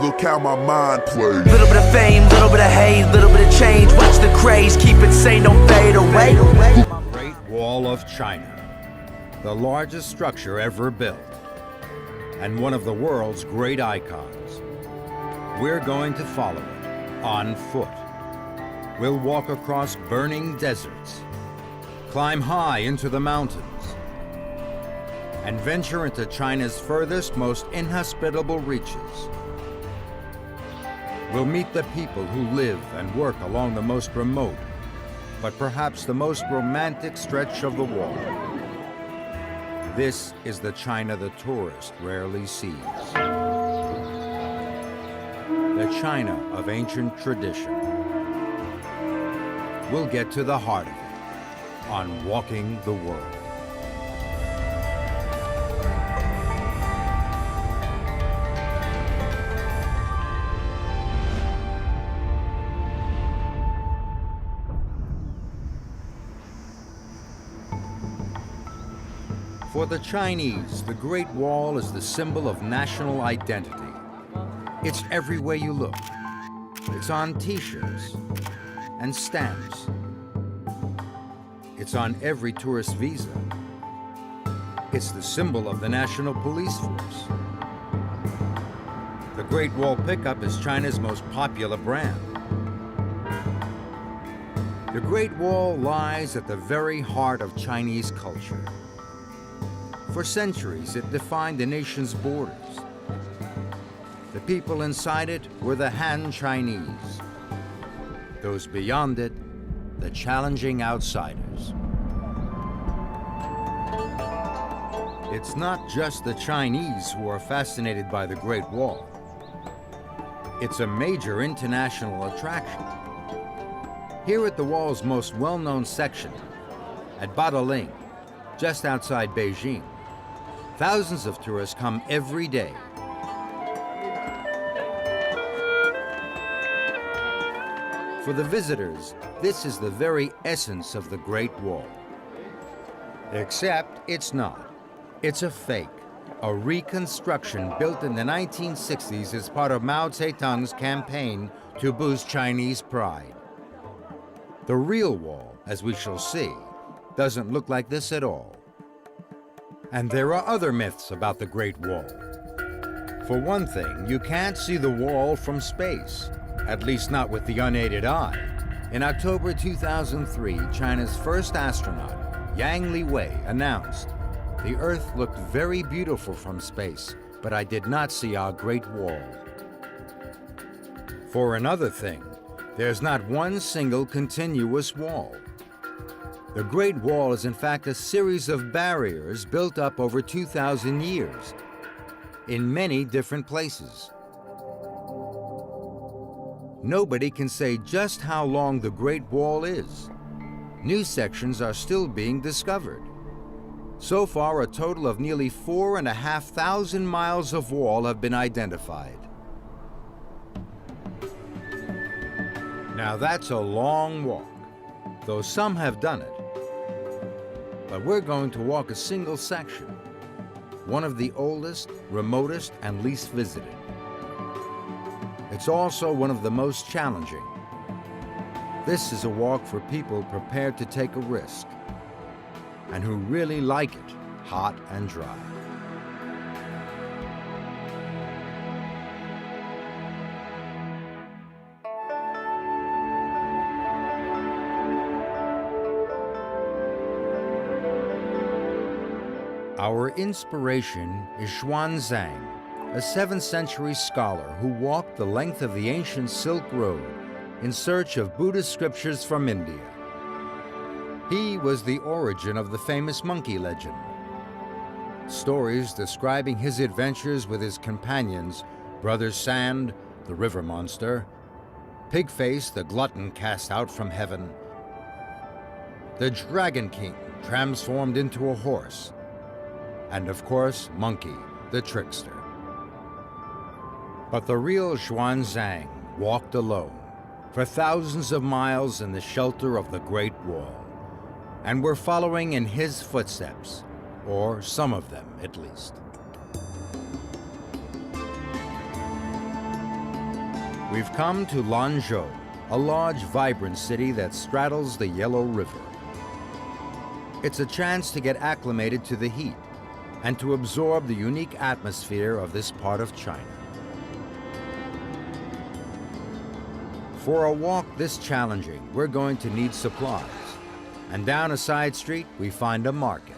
look how my mind plays. Little bit of fame, little bit of hate, little bit of change. Watch the craze, keep it sane, don't fade away. Great Wall of China, the largest structure ever built, and one of the world's great icons. We're going to follow it on foot. We'll walk across burning deserts, climb high into the mountains, and venture into China's furthest, most inhospitable reaches. We'll meet the people who live and work along the most remote, but perhaps the most romantic stretch of the wall. This is the China the tourist rarely sees. The China of ancient tradition. We'll get to the heart of it on Walking the World. For the Chinese, the Great Wall is the symbol of national identity. It's everywhere you look. It's on t-shirts and stamps. It's on every tourist visa. It's the symbol of the National Police Force. The Great Wall pickup is China's most popular brand. The Great Wall lies at the very heart of Chinese culture. For centuries, it defined the nation's borders. The people inside it were the Han Chinese. Those beyond it, the challenging outsiders. It's not just the Chinese who are fascinated by the Great Wall. It's a major international attraction. Here at the wall's most well-known section, at Badaling, just outside Beijing, thousands of tourists come every day. For the visitors, this is the very essence of the Great Wall. Except it's not. It's a fake, a reconstruction built in the 1960s as part of Mao Zedong's campaign to boost Chinese pride. The real wall, as we shall see, doesn't look like this at all. And there are other myths about the Great Wall. For one thing, you can't see the wall from space, at least not with the unaided eye. In October 2003, China's first astronaut, Yang Liwei, announced, "The Earth looked very beautiful from space, but I did not see our Great Wall." For another thing, there's not one single continuous wall. The Great Wall is in fact a series of barriers built up over 2,000 years in many different places. Nobody can say just how long the Great Wall is. New sections are still being discovered. So far, a total of nearly 4,500 miles of wall have been identified. Now that's a long walk, though some have done it. But we're going to walk a single section, one of the oldest, remotest, and least visited. It's also one of the most challenging. This is a walk for people prepared to take a risk, and who really like it hot and dry. Our inspiration is Xuanzang, a 7th century scholar who walked the length of the ancient Silk Road in search of Buddhist scriptures from India. He was the origin of the famous monkey legend. Stories describing his adventures with his companions, Brother Sand, the river monster, Pigface, the glutton cast out from heaven, the Dragon King transformed into a horse, and of course, Monkey, the trickster. But the real Xuanzang walked alone for thousands of miles in the shelter of the Great Wall, and we're following in his footsteps, or some of them at least. We've come to Lanzhou, a large, vibrant city that straddles the Yellow River. It's a chance to get acclimated to the heat and to absorb the unique atmosphere of this part of China. For a walk this challenging, we're going to need supplies. And down a side street, we find a market.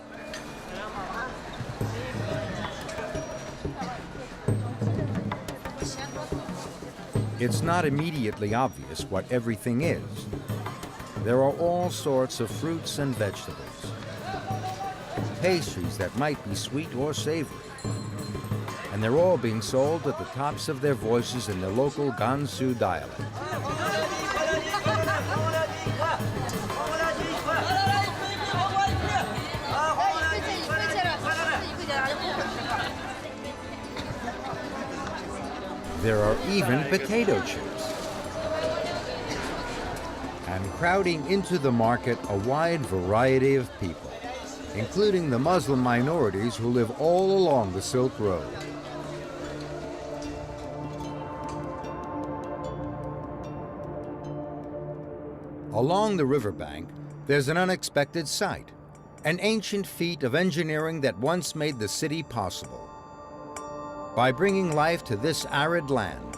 It's not immediately obvious what everything is. There are all sorts of fruits and vegetables, pastries that might be sweet or savory, and they're all being sold at the tops of their voices in the local Gansu dialect. There are even potato chips. And crowding into the market, a wide variety of people, including the Muslim minorities who live all along the Silk Road. Along the riverbank, there's an unexpected sight, an ancient feat of engineering that once made the city possible. By bringing life to this arid land,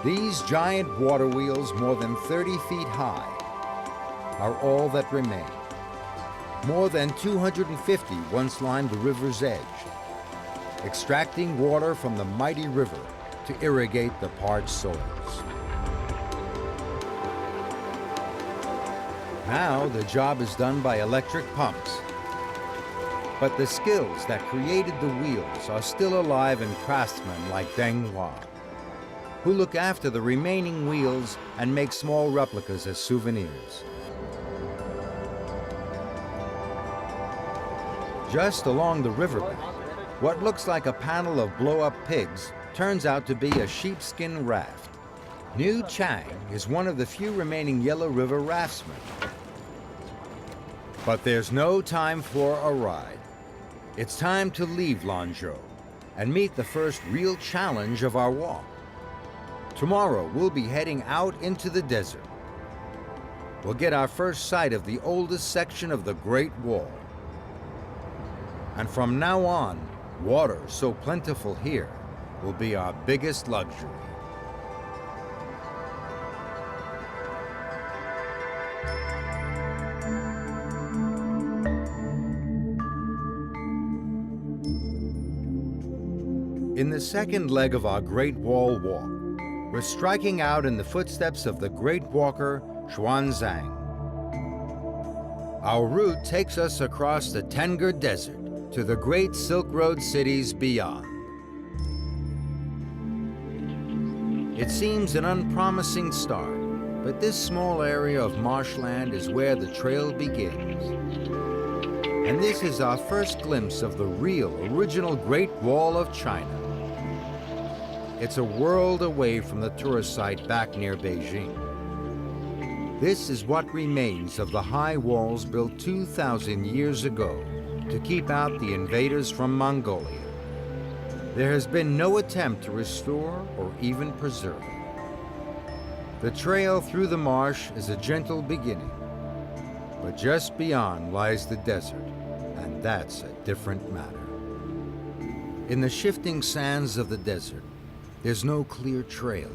these giant water wheels, more than 30 feet high, are all that remain. More than 250 once lined the river's edge, extracting water from the mighty river to irrigate the parched soils. Now the job is done by electric pumps. But the skills that created the wheels are still alive in craftsmen like Deng Hua, who look after the remaining wheels and make small replicas as souvenirs. Just along the riverbank, what looks like a panel of blow-up pigs turns out to be a sheepskin raft. Niu Chang is one of the few remaining Yellow River raftsmen. But there's no time for a ride. It's time to leave Lanzhou and meet the first real challenge of our walk. Tomorrow, we'll be heading out into the desert. We'll get our first sight of the oldest section of the Great Wall. And from now on, water so plentiful here will be our biggest luxury. In the second leg of our Great Wall walk, we're striking out in the footsteps of the great walker Xuanzang. Our route takes us across the Tengger Desert to the great Silk Road cities beyond. It seems an unpromising start, but this small area of marshland is where the trail begins. And this is our first glimpse of the real, original Great Wall of China. It's a world away from the tourist site back near Beijing. This is what remains of the high walls built 2,000 years ago to keep out the invaders from Mongolia. There has been no attempt to restore or even preserve it. The trail through the marsh is a gentle beginning, but just beyond lies the desert, and that's a different matter. In the shifting sands of the desert, there's no clear trail.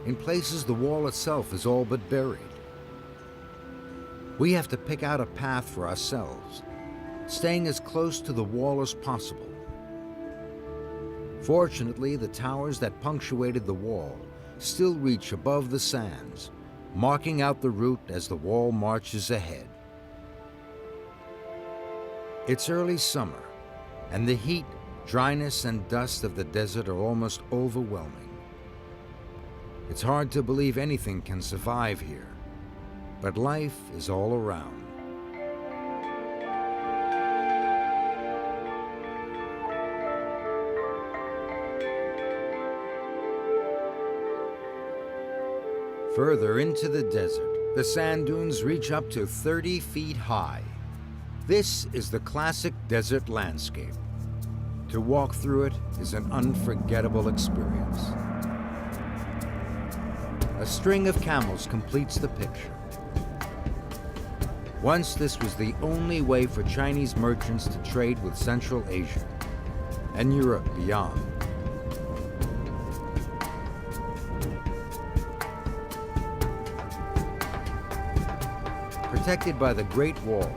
In places, the wall itself is all but buried. We have to pick out a path for ourselves, staying as close to the wall as possible. Fortunately, the towers that punctuated the wall still reach above the sands, marking out the route as the wall marches ahead. It's early summer, and the heat, dryness, and dust of the desert are almost overwhelming. It's hard to believe anything can survive here, but life is all around. Further into the desert, the sand dunes reach up to 30 feet high. This is the classic desert landscape. To walk through it is an unforgettable experience. A string of camels completes the picture. Once this was the only way for Chinese merchants to trade with Central Asia and Europe beyond. Protected by the Great Wall,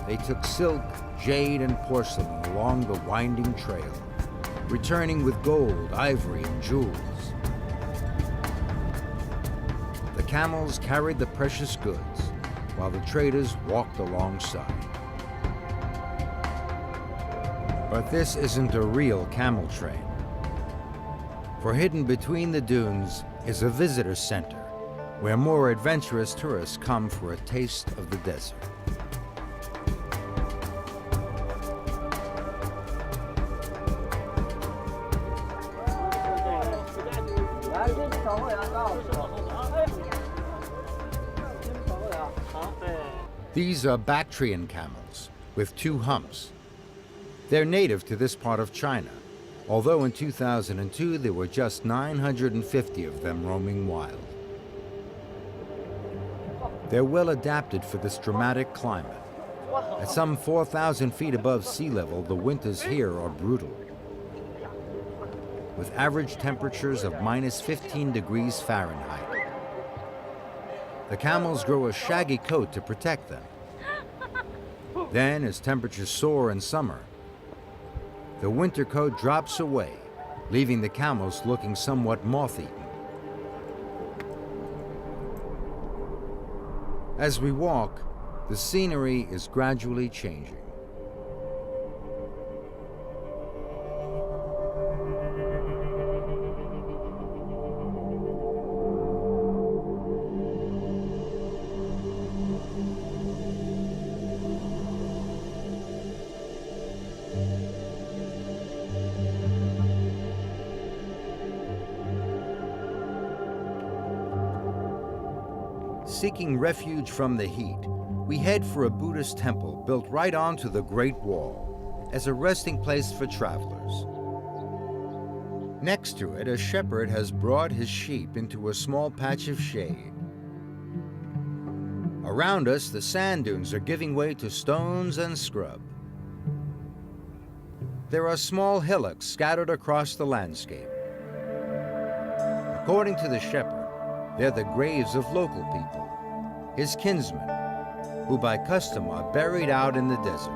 they took silk, jade, and porcelain along the winding trail, returning with gold, ivory, and jewels. The camels carried the precious goods, while the traders walked alongside. But this isn't a real camel train, for hidden between the dunes is a visitor center, where more adventurous tourists come for a taste of the desert. These are Bactrian camels with 2 humps. They're native to this part of China, although in 2002 there were just 950 of them roaming wild. They're well adapted for this dramatic climate. At some 4,000 feet above sea level, the winters here are brutal, with average temperatures of -15 degrees Fahrenheit. The camels grow a shaggy coat to protect them. Then, as temperatures soar in summer, the winter coat drops away, leaving the camels looking somewhat moth-eaten. As we walk, the scenery is gradually changing. Seeking refuge from the heat, we head for a Buddhist temple built right onto the Great Wall as a resting place for travelers. Next to it, a shepherd has brought his sheep into a small patch of shade. Around us, the sand dunes are giving way to stones and scrub. There are small hillocks scattered across the landscape. According to the shepherd, they're the graves of local people, his kinsmen, who by custom are buried out in the desert.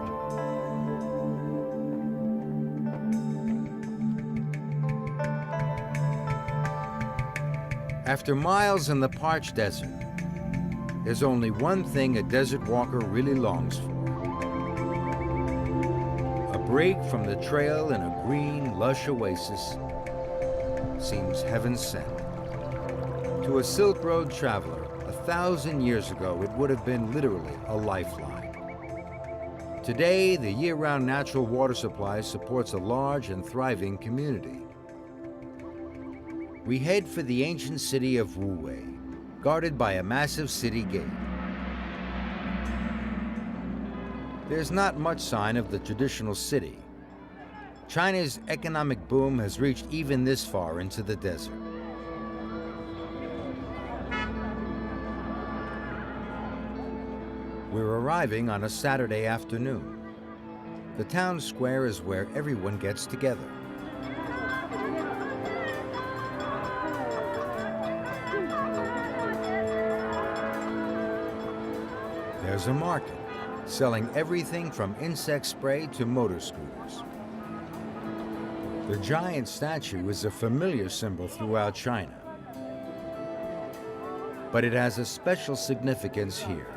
After miles in the parched desert, there's only one thing a desert walker really longs for: a break from the trail in a green, lush oasis. Seems heaven sent. To a Silk Road traveler, 1,000 years ago, it would have been literally a lifeline. Today, the year-round natural water supply supports a large and thriving community. We head for the ancient city of Wuwei, guarded by a massive city gate. There's not much sign of the traditional city. China's economic boom has reached even this far into the desert. We're arriving on a Saturday afternoon. The town square is where everyone gets together. There's a market, selling everything from insect spray to motor scooters. The giant statue is a familiar symbol throughout China, but it has a special significance here.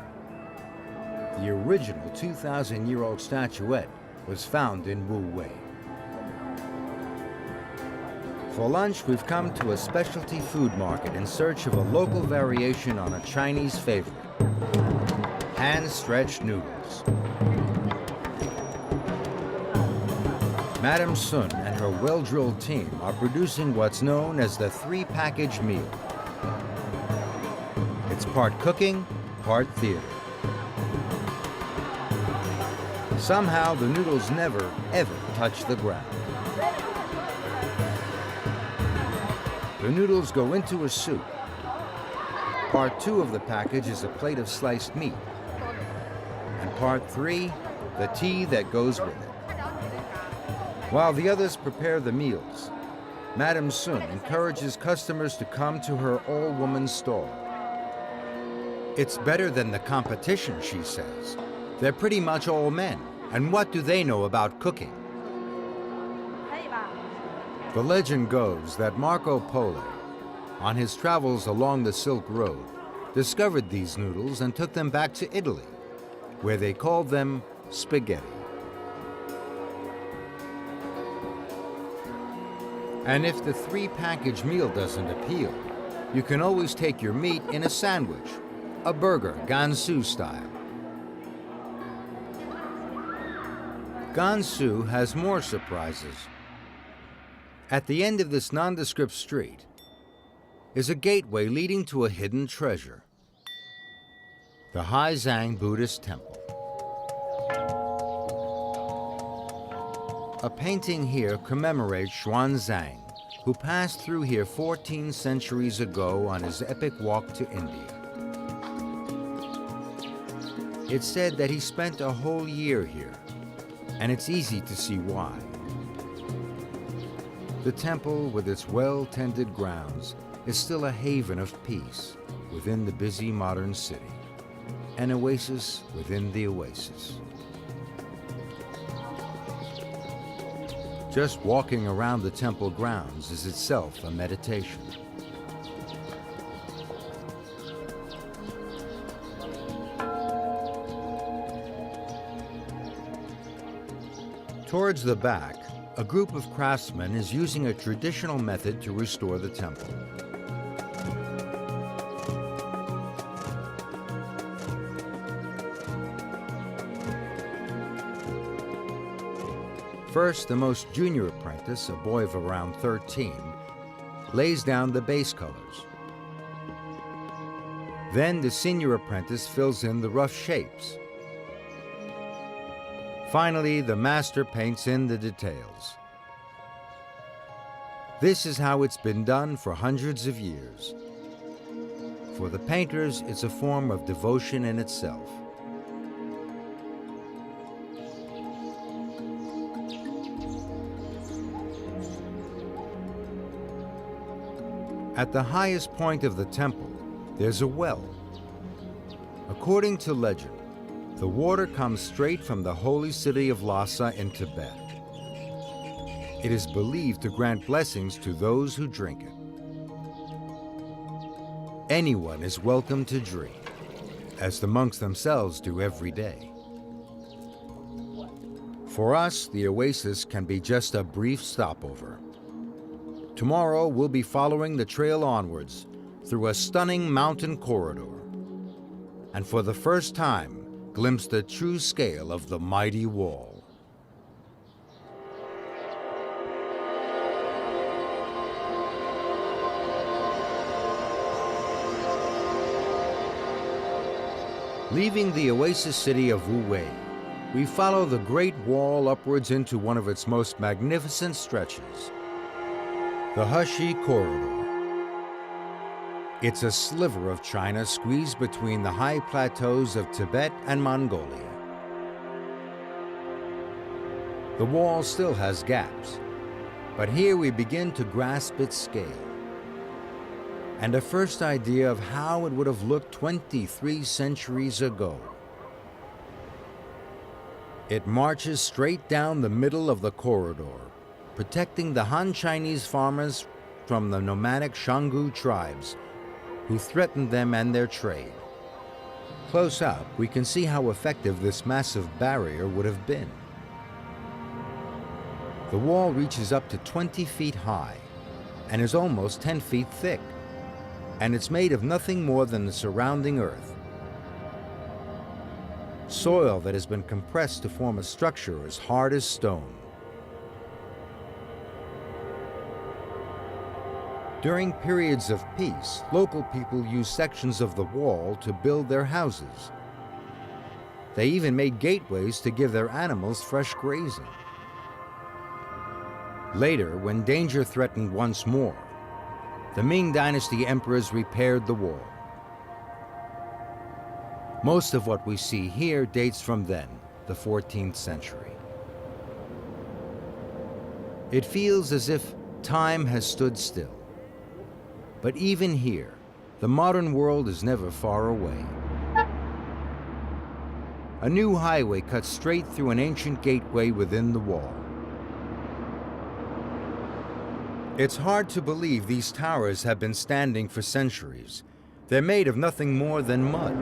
The original 2,000-year-old statuette was found in Wuwei. For lunch, we've come to a specialty food market in search of a local variation on a Chinese favorite: hand-stretched noodles. Madame Sun and her well-drilled team are producing what's known as the 3-package meal. It's part cooking, part theater. Somehow, the noodles never, ever touch the ground. The noodles go into a soup, Part 2 of the package is a plate of sliced meat. And Part 3, the tea that goes with it. While the others prepare the meals, Madame Sun encourages customers to come to her all-woman stall. It's better than the competition, she says. They're pretty much all men, and what do they know about cooking? The legend goes that Marco Polo, on his travels along the Silk Road, discovered these noodles and took them back to Italy, where they called them spaghetti. And if the 3-package meal doesn't appeal, you can always take your meat in a sandwich, a burger, Gansu style. Gansu has more surprises. At the end of this nondescript street is a gateway leading to a hidden treasure, the Haizang Buddhist Temple. A painting here commemorates Xuanzang, who passed through here 14 centuries ago on his epic walk to India. It's said that he spent a whole year here, and it's easy to see why. The temple, with its well-tended grounds, is still a haven of peace within the busy modern city, an oasis within the oasis. Just walking around the temple grounds is itself a meditation. Towards the back, a group of craftsmen is using a traditional method to restore the temple. First, the most junior apprentice, a boy of around 13, lays down the base colors. Then the senior apprentice fills in the rough shapes. Finally, the master paints in the details. This is how it's been done for hundreds of years. For the painters, it's a form of devotion in itself. At the highest point of the temple, there's a well. According to legend, the water comes straight from the holy city of Lhasa in Tibet. It is believed to grant blessings to those who drink it. Anyone is welcome to drink, as the monks themselves do every day. For us, the oasis can be just a brief stopover. Tomorrow, we'll be following the trail onwards through a stunning mountain corridor, and for the first time, glimpse the true scale of the mighty wall. Leaving the oasis city of Wuwei, we follow the Great Wall upwards into one of its most magnificent stretches, the Heshi Corridor. It's a sliver of China squeezed between the high plateaus of Tibet and Mongolia. The wall still has gaps, but here we begin to grasp its scale, and a first idea of how it would have looked 23 centuries ago. It marches straight down the middle of the corridor, protecting the Han Chinese farmers from the nomadic Shangu tribes who threatened them and their trade. Close up, we can see how effective this massive barrier would have been. The wall reaches up to 20 feet high and is almost 10 feet thick, and it's made of nothing more than the surrounding earth. Soil that has been compressed to form a structure as hard as stone. During periods of peace, local people used sections of the wall to build their houses. They even made gateways to give their animals fresh grazing. Later, when danger threatened once more, the Ming Dynasty emperors repaired the wall, Most of what we see here dates from then, the 14th century. It feels as if time has stood still. But even here, the modern world is never far away. A new highway cuts straight through an ancient gateway within the wall. It's hard to believe these towers have been standing for centuries. They're made of nothing more than mud.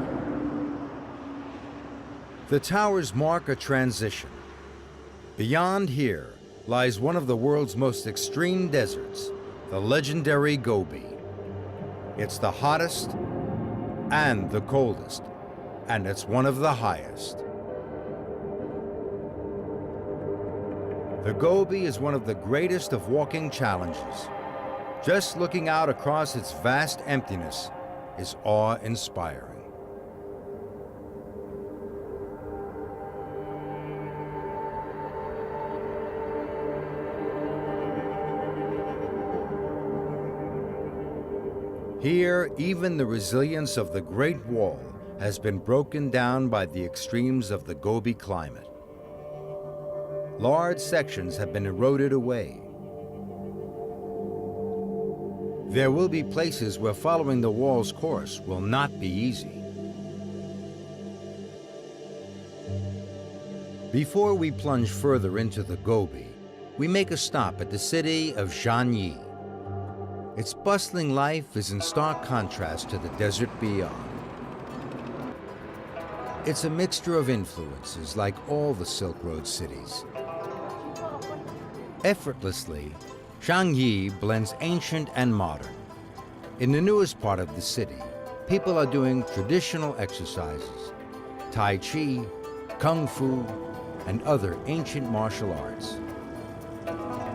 The towers mark a transition. Beyond here lies one of the world's most extreme deserts, the legendary Gobi. It's the hottest and the coldest, and it's one of the highest. The Gobi is one of the greatest of walking challenges. Just looking out across its vast emptiness is awe-inspiring. Here, even the resilience of the Great Wall has been broken down by the extremes of the Gobi climate. Large sections have been eroded away. There will be places where following the wall's course will not be easy. Before we plunge further into the Gobi, we make a stop at the city of Xianyi. Its bustling life is in stark contrast to the desert beyond. It's a mixture of influences like all the Silk Road cities. Effortlessly, Xianyi blends ancient and modern. In the newest part of the city, people are doing traditional exercises, Tai Chi, Kung Fu, and other ancient martial arts.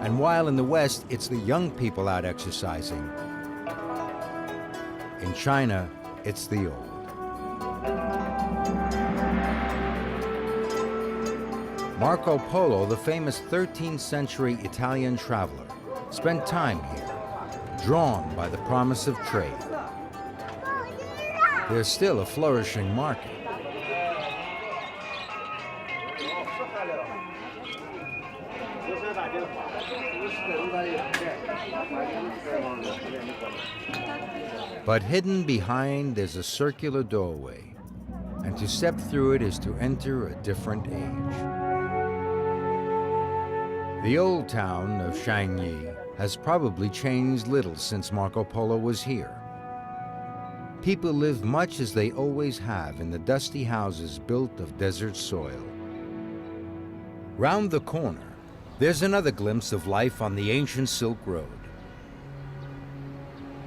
And while in the West, it's the young people out exercising, in China, it's the old. Marco Polo, the famous 13th century Italian traveler, spent time here, drawn by the promise of trade. There's still a flourishing market. But hidden behind there's a circular doorway, and to step through it is to enter a different age. The old town of Xianyi has probably changed little since Marco Polo was here. People live much as they always have in the dusty houses built of desert soil. Round the corner, there's another glimpse of life on the ancient Silk Road.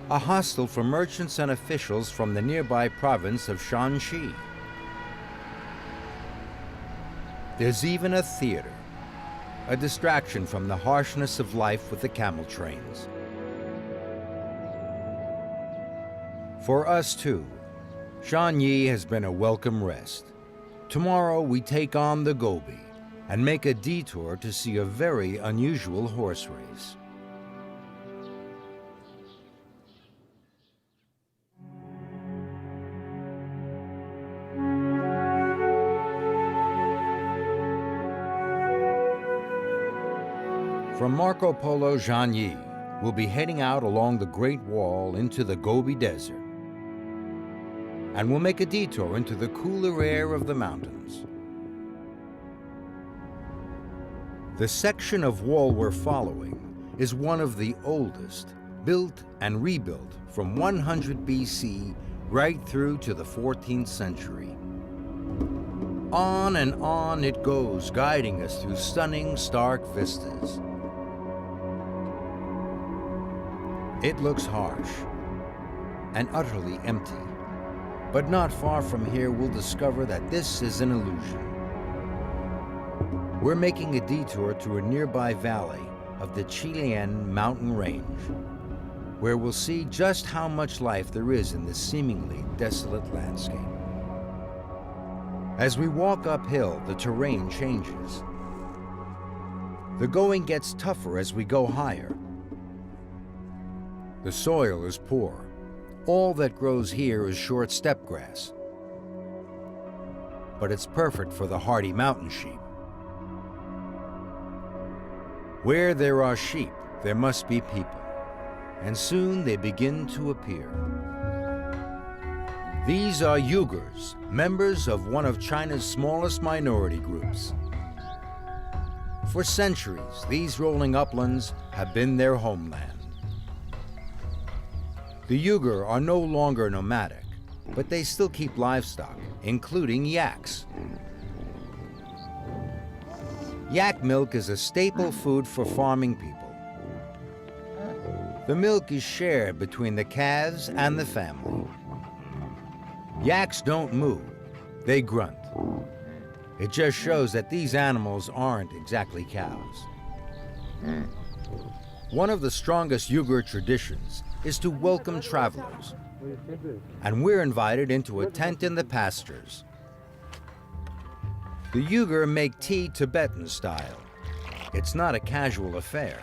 A hostel for merchants and officials from the nearby province of Shanxi. There's even a theater, a distraction from the harshness of life with the camel trains. For us too, Xianyi has been a welcome rest. Tomorrow we take on the Gobi and make a detour to see a very unusual horse race. From Marco Polo Xianyi, we'll be heading out along the Great Wall into the Gobi Desert. And we'll make a detour into the cooler air of the mountains. The section of wall we're following is one of the oldest, built and rebuilt from 100 BC right through to the 14th century. On and on it goes, guiding us through stunning, stark vistas. It looks harsh and utterly empty, but not far from here we'll discover that this is an illusion. We're making a detour to a nearby valley of the Qilian mountain range, where we'll see just how much life there is in this seemingly desolate landscape. As we walk uphill, the terrain changes. The going gets tougher as we go higher. The soil is poor. All that grows here is short steppe grass. but it's perfect for the hardy mountain sheep. Where there are sheep, there must be people, and soon they begin to appear. These are Uyghurs, members of one of China's smallest minority groups. For centuries, these rolling uplands have been their homeland. The Uyghur are no longer nomadic, but they still keep livestock, including yaks. Yak milk is a staple food for farming people. The milk is shared between the calves and the family. Yaks don't moo, they grunt. It just shows that these animals aren't exactly cows. One of the strongest Uyghur traditions is to welcome travelers, and we're invited into a tent in the pastures. The Uyghur make tea Tibetan style. It's not a casual affair.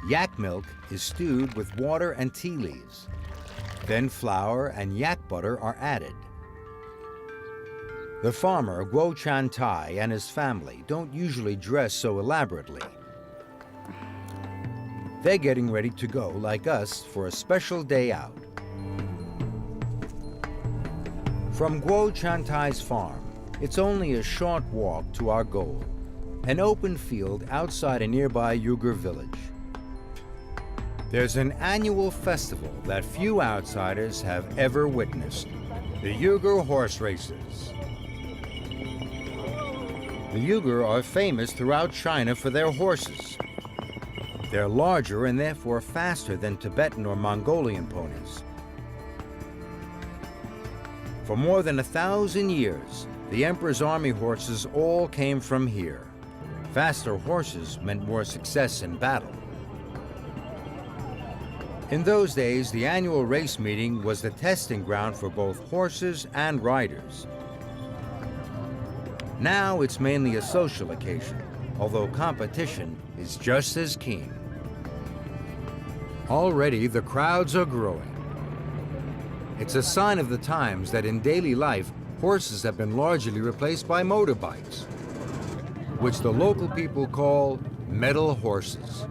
Yak milk is stewed with water and tea leaves. Then flour and yak butter are added. The farmer, Guo Chan Tai, and his family don't usually dress so elaborately. They're getting ready to go, like us, for a special day out. From Guo Chan Tai's farm, it's only a short walk to our goal, an open field outside a nearby Uyghur village. There's an annual festival that few outsiders have ever witnessed, the Uyghur horse races. The Uyghur are famous throughout China for their horses. They're larger and therefore faster than Tibetan or Mongolian ponies. For more than 1,000 years, the emperor's army horses all came from here. Faster horses meant more success in battle. In those days, the annual race meeting was the testing ground for both horses and riders. Now it's mainly a social occasion, although competition is just as keen. Already the crowds are growing. It's a sign of the times that in daily life, horses have been largely replaced by motorbikes, which the local people call metal horses.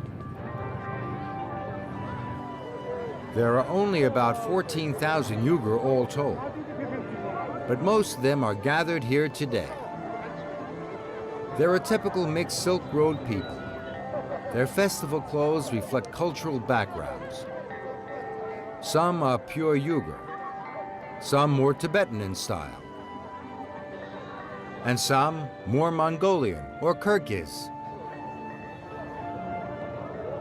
There are only about 14,000 Uyghur all told, but most of them are gathered here today. They're a typical mixed Silk Road people. Their festival clothes reflect cultural backgrounds. Some are pure Uyghur, some more Tibetan in style, and some more Mongolian or Kyrgyz.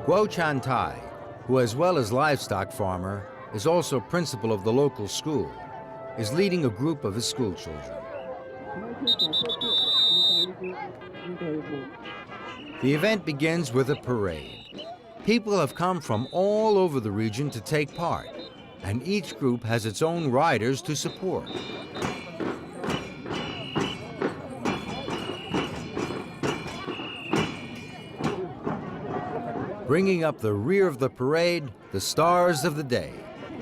Guo Chan Tai, who as well as livestock farmer, is also principal of the local school, is leading a group of his school children. The event begins with a parade. People have come from all over the region to take part, and each group has its own riders to support. Bringing up the rear of the parade, the stars of the day,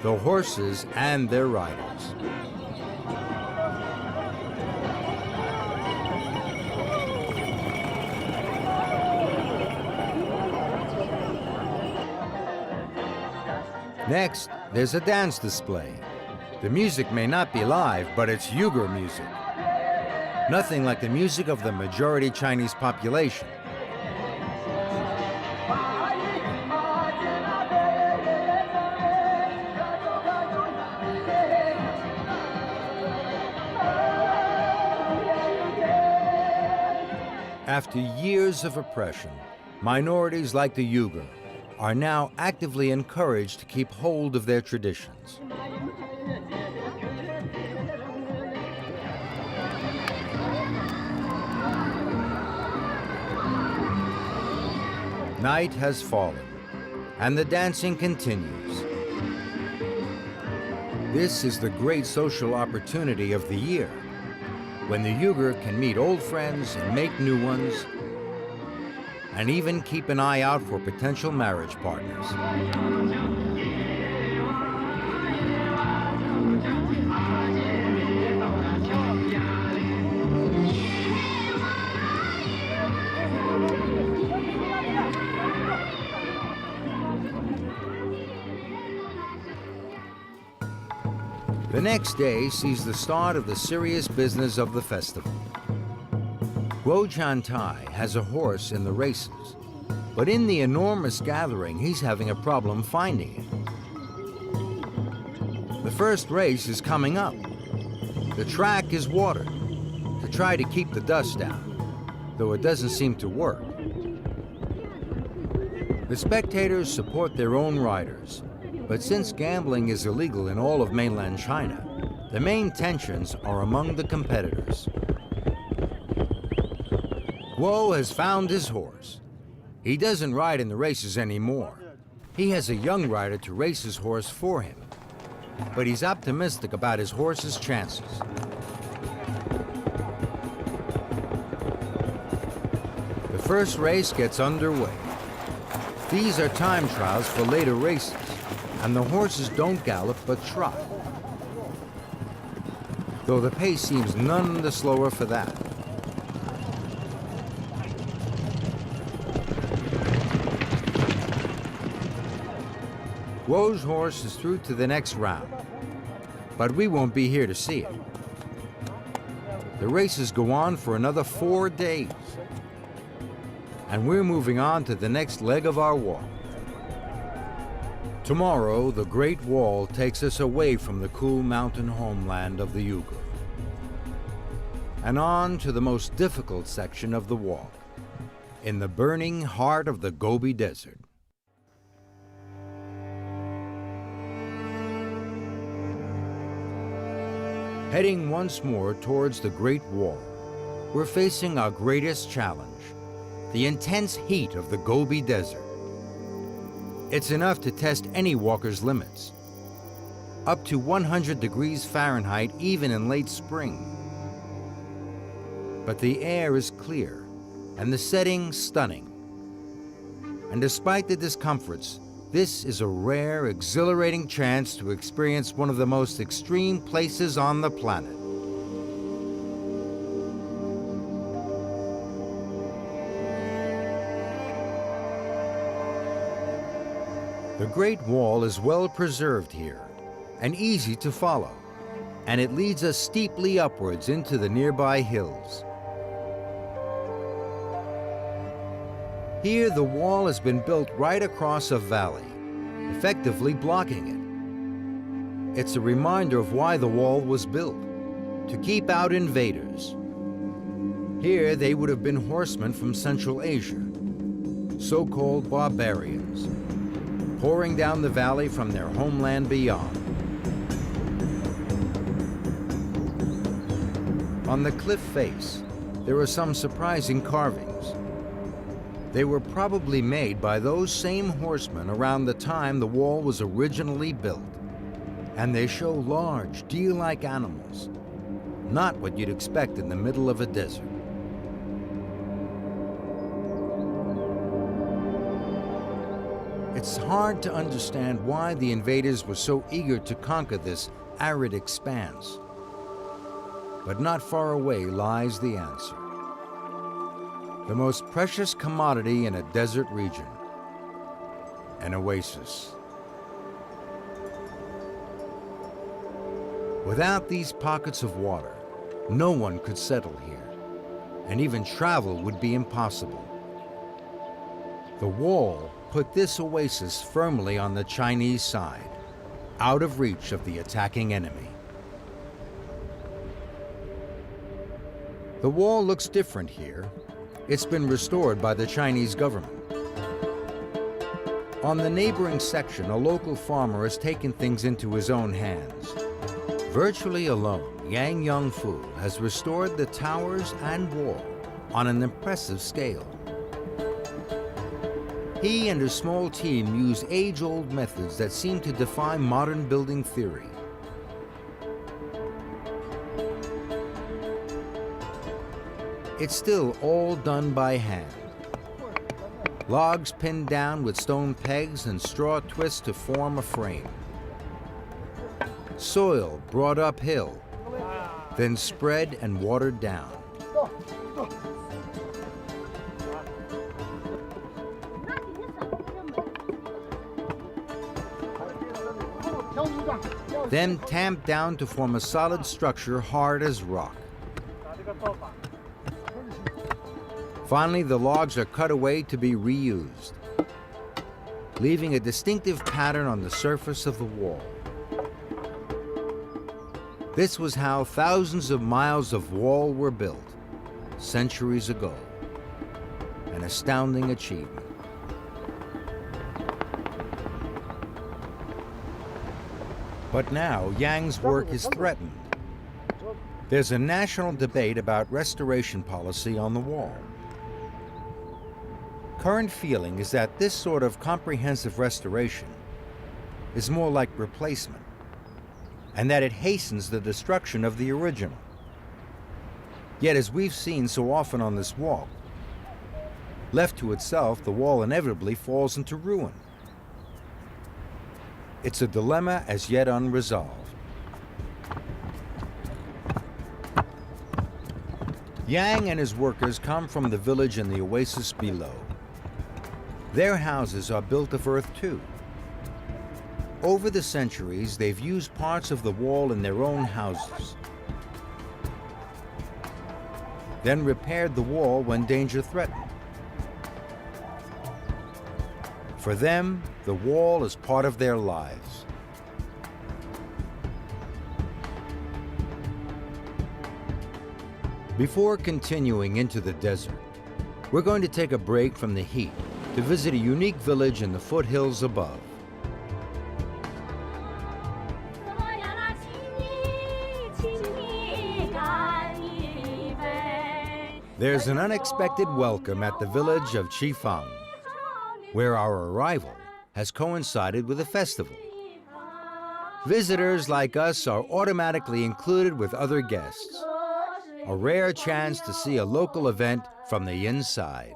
the horses and their riders. Next, there's a dance display. The music may not be live, but it's Uyghur music. Nothing like the music of the majority Chinese population. After years of oppression, minorities like the Uyghur are now actively encouraged to keep hold of their traditions. Night has fallen, and the dancing continues. This is the great social opportunity of the year, when the Uyghur can meet old friends and make new ones, and even keep an eye out for potential marriage partners. The next day sees the start of the serious business of the festival. Guo Chantai has a horse in the races, but in the enormous gathering, he's having a problem finding it. The first race is coming up. The track is watered to try to keep the dust down, though it doesn't seem to work. The spectators support their own riders, but since gambling is illegal in all of mainland China, the main tensions are among the competitors. Guo has found his horse. He doesn't ride in the races anymore. He has a young rider to race his horse for him, but he's optimistic about his horse's chances. The first race gets underway. These are time trials for later races, and the horses don't gallop but trot, though the pace seems none the slower for that. Guo's horse is through to the next round, but we won't be here to see it. The races go on for another 4 days, and we're moving on to the next leg of our walk. Tomorrow, the Great Wall takes us away from the cool mountain homeland of the Uyghur, and on to the most difficult section of the walk, in the burning heart of the Gobi Desert. Heading once more towards the Great Wall, we're facing our greatest challenge, the intense heat of the Gobi Desert. It's enough to test any walker's limits, up to 100 degrees Fahrenheit even in late spring. But the air is clear and the setting stunning. And despite the discomforts, this is a rare, exhilarating chance to experience one of the most extreme places on the planet. The Great Wall is well preserved here and easy to follow, and it leads us steeply upwards into the nearby hills. Here, the wall has been built right across a valley, effectively blocking it. It's a reminder of why the wall was built, to keep out invaders. Here, they would have been horsemen from Central Asia, so-called barbarians, pouring down the valley from their homeland beyond. On the cliff face, there are some surprising carvings. They were probably made by those same horsemen around the time the wall was originally built, and they show large, deer-like animals, not what you'd expect in the middle of a desert. It's hard to understand why the invaders were so eager to conquer this arid expanse. But not far away lies the answer. The most precious commodity in a desert region, an oasis. Without these pockets of water, no one could settle here, and even travel would be impossible. The wall put this oasis firmly on the Chinese side, out of reach of the attacking enemy. The wall looks different here. It's been restored by the Chinese government. On the neighboring section, a local farmer has taken things into his own hands. Virtually alone, Yang Yongfu has restored the towers and wall on an impressive scale. He and his small team use age-old methods that seem to defy modern building theory. It's still all done by hand. Logs pinned down with stone pegs and straw twists to form a frame. Soil brought uphill, then spread and watered down. then tamped down to form a solid structure hard as rock. Finally, the logs are cut away to be reused, leaving a distinctive pattern on the surface of the wall. This was how thousands of miles of wall were built centuries ago. An astounding achievement. But now, Yang's work is threatened. There's a national debate about restoration policy on the wall. Current feeling is that this sort of comprehensive restoration is more like replacement, and that it hastens the destruction of the original. Yet, as we've seen so often on this walk, left to itself, the wall inevitably falls into ruin. It's a dilemma as yet unresolved. Yang and his workers come from the village in the oasis below. Their houses are built of earth too. Over the centuries, they've used parts of the wall in their own houses, then repaired the wall when danger threatened. For them, the wall is part of their lives. Before continuing into the desert, we're going to take a break from the heat to visit a unique village in the foothills above. There's an unexpected welcome at the village of Qifang, where our arrival has coincided with a festival. Visitors like us are automatically included with other guests, a rare chance to see a local event from the inside.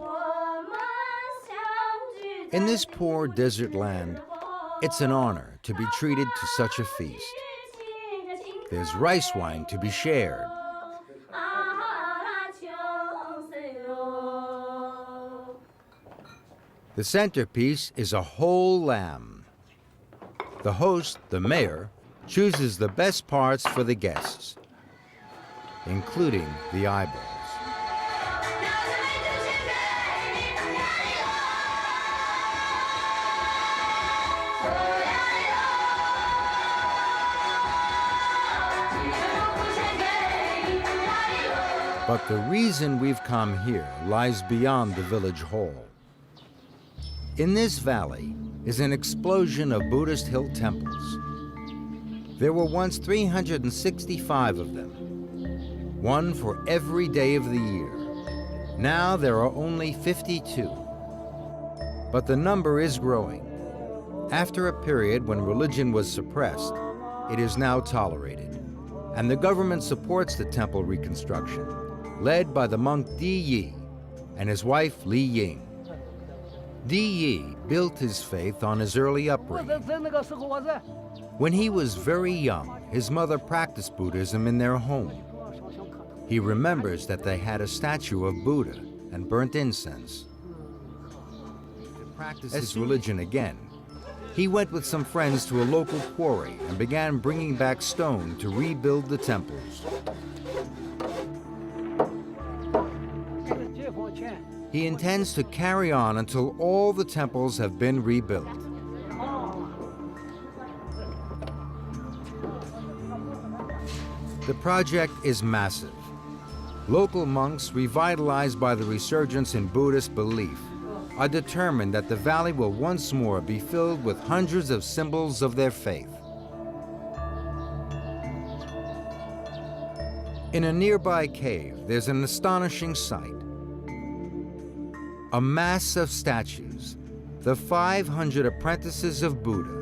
In this poor desert land, it's an honor to be treated to such a feast. There's rice wine to be shared. The centerpiece is a whole lamb. The host, the mayor, chooses the best parts for the guests, including the eyeballs. But the reason we've come here lies beyond the village hall. In this valley is an explosion of Buddhist hill temples. There were once 365 of them, one for every day of the year. Now there are only 52. But the number is growing. After a period when religion was suppressed, it is now tolerated, and the government supports the temple reconstruction, led by the monk Di Yi and his wife Li Ying. Di Yi built his faith on his early upbringing. When he was very young, his mother practiced Buddhism in their home. He remembers that they had a statue of Buddha and burnt incense. To practice his religion again, he went with some friends to a local quarry and began bringing back stone to rebuild the temples. He intends to carry on until all the temples have been rebuilt. The project is massive. Local monks, revitalized by the resurgence in Buddhist belief, are determined that the valley will once more be filled with hundreds of symbols of their faith. In a nearby cave, there's an astonishing sight. A mass of statues, the 500 apprentices of Buddha.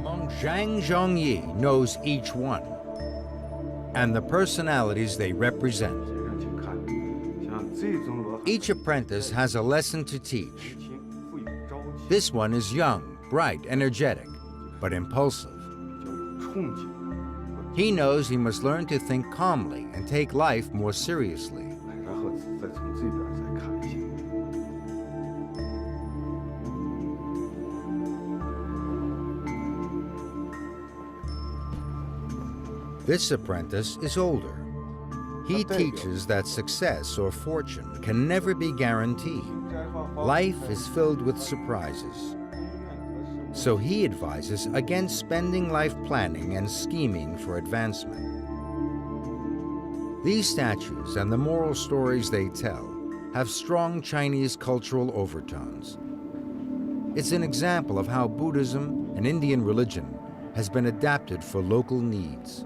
Monk Zhang Zhongyi knows each one and the personalities they represent. Each apprentice has a lesson to teach. This one is young, bright, energetic, but impulsive. He knows he must learn to think calmly and take life more seriously. This apprentice is older. He teaches that success or fortune can never be guaranteed. Life is filled with surprises. So he advises against spending life planning and scheming for advancement. These statues and the moral stories they tell have strong Chinese cultural overtones. It's an example of how Buddhism, an Indian religion, has been adapted for local needs.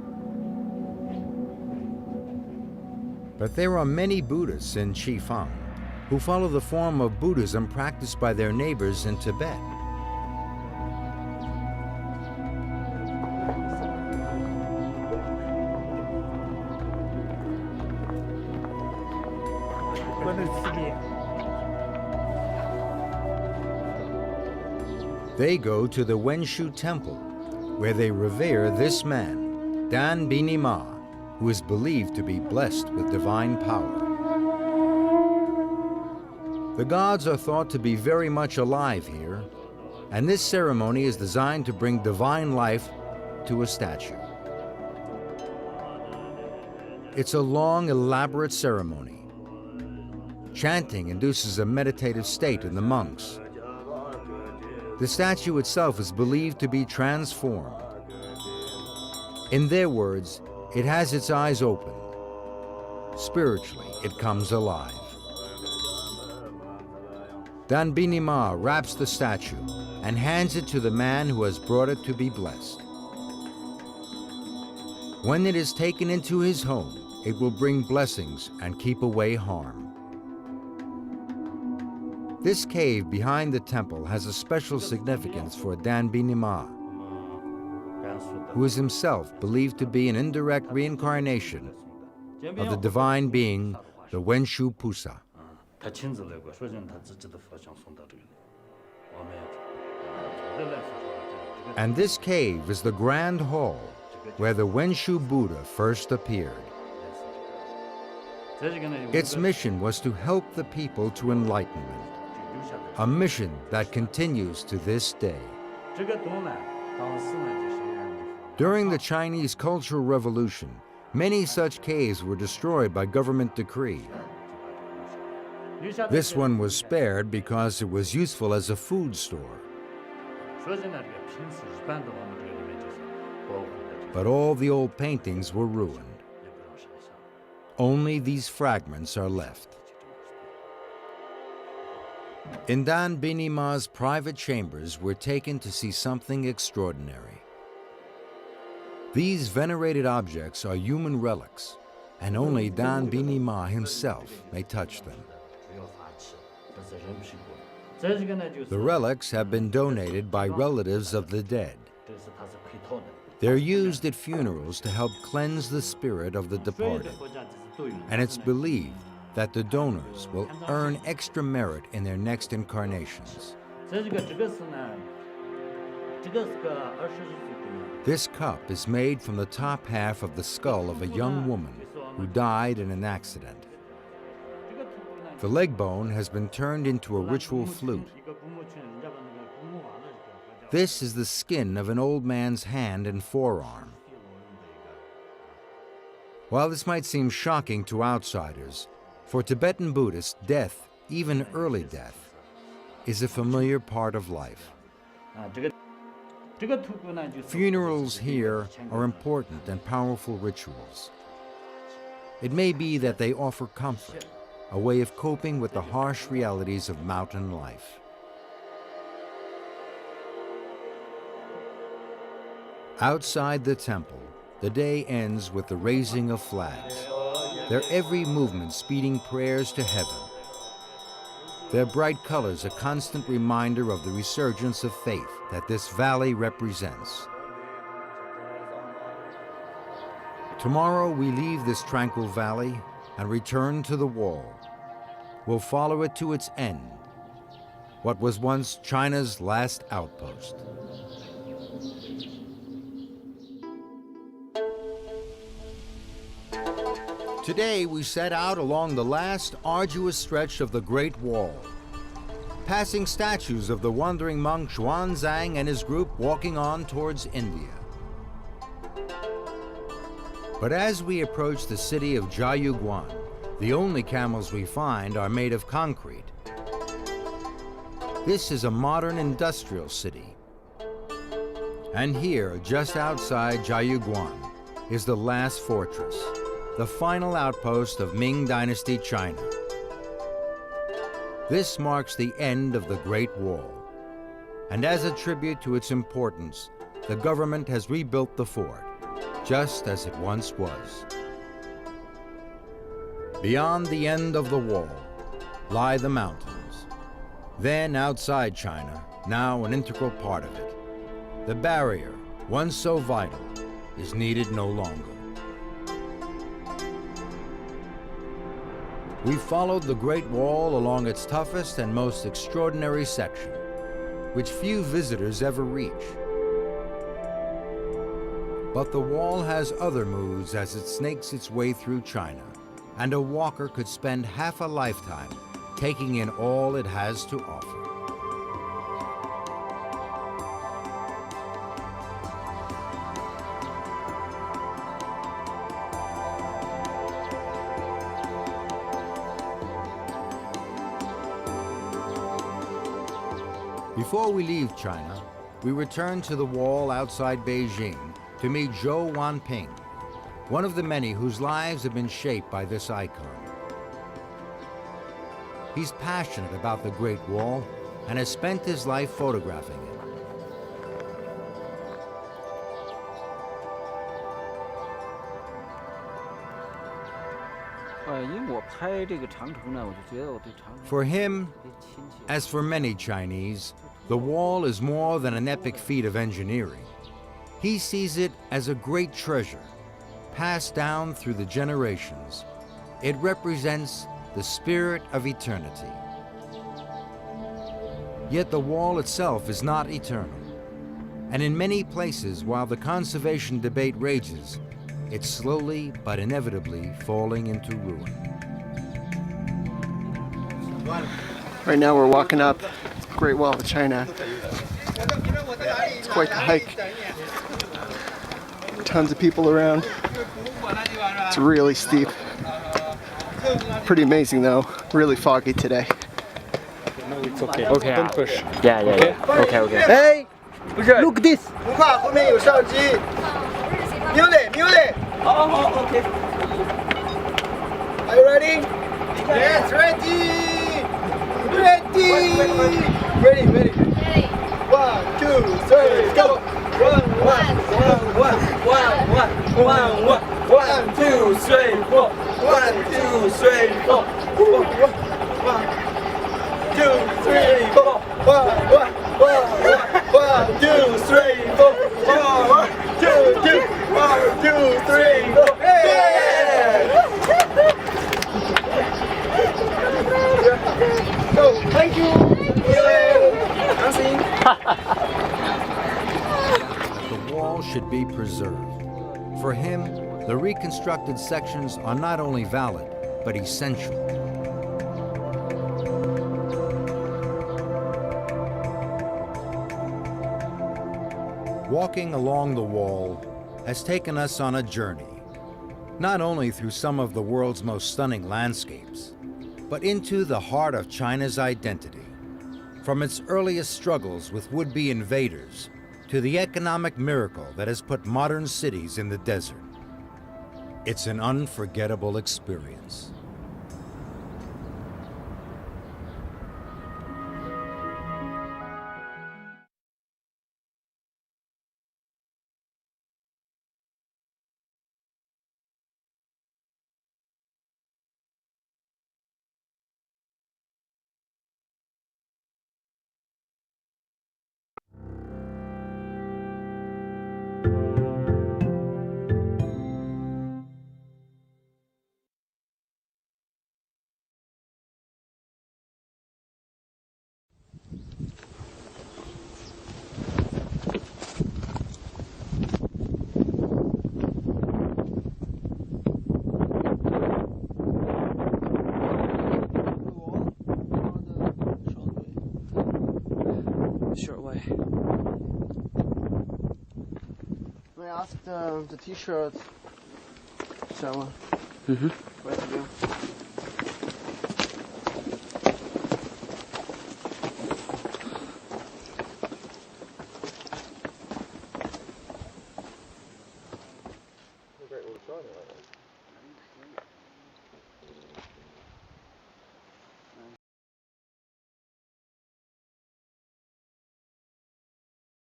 But there are many Buddhists in Qifeng who follow the form of Buddhism practiced by their neighbors in Tibet. They go to the Wenshu Temple, where they revere this man, Dan Bini Ma, who is believed to be blessed with divine power. The gods are thought to be very much alive here, and this ceremony is designed to bring divine life to a statue. It's a long, elaborate ceremony. Chanting induces a meditative state in the monks. The statue itself is believed to be transformed. In their words, it has its eyes open. Spiritually, it comes alive. Dan Bini Ma wraps the statue and hands it to the man who has brought it to be blessed. When it is taken into his home, it will bring blessings and keep away harm. This cave behind the temple has a special significance for Dan Bini Ma, who is himself believed to be an indirect reincarnation of the divine being, the Wenshu Pusa. And this cave is the Grand Hall where the Wenshu Buddha first appeared. Its mission was to help the people to enlightenment, a mission that continues to this day. During the Chinese Cultural Revolution, many such caves were destroyed by government decree. This one was spared because it was useful as a food store. But all the old paintings were ruined. Only these fragments are left. In Dan Bini Ma's private chambers, we're taken to see something extraordinary. These venerated objects are human relics, and only Dan Bini Ma himself may touch them. The relics have been donated by relatives of the dead. They're used at funerals to help cleanse the spirit of the departed, and it's believed that the donors will earn extra merit in their next incarnations. This cup is made from the top half of the skull of a young woman who died in an accident. The leg bone has been turned into a ritual flute. This is the skin of an old man's hand and forearm. While this might seem shocking to outsiders, for Tibetan Buddhists, death, even early death, is a familiar part of life. Funerals here are important and powerful rituals. It may be that they offer comfort, a way of coping with the harsh realities of mountain life. Outside the temple, the day ends with the raising of flags, their every movement speeding prayers to heaven. Their bright colors a constant reminder of the resurgence of faith that this valley represents. Tomorrow we leave this tranquil valley and return to the wall. We'll follow it to its end, what was once China's last outpost. Today we set out along the last arduous stretch of the Great Wall, passing statues of the wandering monk Xuanzang and his group walking on towards India. But as we approach the city of Jiayuguan, the only camels we find are made of concrete. This is a modern industrial city. And here, just outside Jiayuguan, is the last fortress, the final outpost of Ming Dynasty China. This marks the end of the Great Wall. And as a tribute to its importance, the government has rebuilt the fort, just as it once was. Beyond the end of the wall lie the mountains. Then outside China, now an integral part of it, the barrier, once so vital, is needed no longer. We followed the Great Wall along its toughest and most extraordinary section, which few visitors ever reach. But the wall has other moves as it snakes its way through China, and a walker could spend half a lifetime taking in all it has to offer. Before we leave China, we return to the wall outside Beijing to meet Zhou Wanping, one of the many whose lives have been shaped by this icon. He's passionate about the Great Wall and has spent his life photographing it. 因为我拍这个长城呢，我就觉得我对长城 For him, 特别亲切。 as for many Chinese, the wall is more than an epic feat of engineering. He sees it as a great treasure, passed down through the generations. It represents the spirit of eternity. Yet the wall itself is not eternal. And in many places, while the conservation debate rages, it's slowly but inevitably falling into ruin. Right now we're walking up Great Wall of China. It's quite the hike. Tons of people around. It's really steep. Pretty amazing though. Really foggy today. It's okay. Okay. Don't push. Yeah. Okay. Hey! Look this! 不怕，后面有相机。Music! Oh, okay. Are you ready? Yes, ready! Ready! 1, 2, 3, go! 1, 2, 3, 4. 1, 2, 3, 4. 1, 2, 3, 4. 1, 2, 3, 4. 1, 2, 3, 4. Yeah! So, thank you. The wall should be preserved. For him, the reconstructed sections are not only valid, but essential. Walking along the wall has taken us on a journey, not only through some of the world's most stunning landscapes, but into the heart of China's identity. From its earliest struggles with would-be invaders to the economic miracle that has put modern cities in the desert. It's an unforgettable experience. Short way. I asked the t-shirt So, Mhm. where to go?